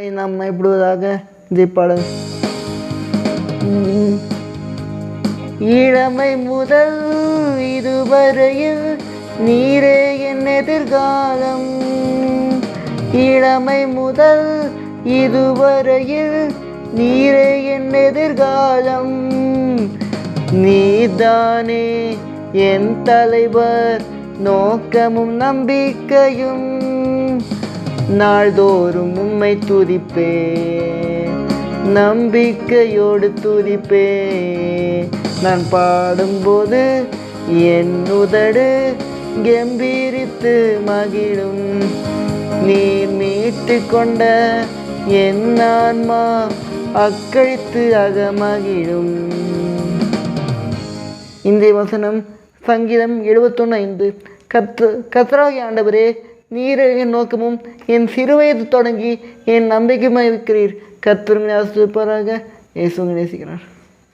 நாம் மயப்படுவதாக பாடல். இளமை முதல் இதுவரையில் நீரே என் எதிர்காலம். இளமை முதல் இதுவரையில் நீரே என் எதிர்காலம். நீதானே என் தலைவர், நோக்கமும் நம்பிக்கையும். நாள்தோறும் உம்மை துதிப்பேன், நம்பிக்கையோடு துதிப்பேன். நான் பாடும்போது என் உதடு கம்பீரித்து மகிழும். நீர் மீட்டு கொண்ட என் ஆன்மா அக்களித்து அகமகிழும். இன்றைய வசனம் சங்கீதம் 71:5. கர்த்தராகிய ஆண்டவரே, நீரே என் நோக்கமும் என் சிறுவயது தொடங்கி என் நம்பிக்கையுமாய் இருக்கிறீர். கர்த்தர் ஆசீர்வதிப்பாராக. இயேசு நேசிக்கிறார்.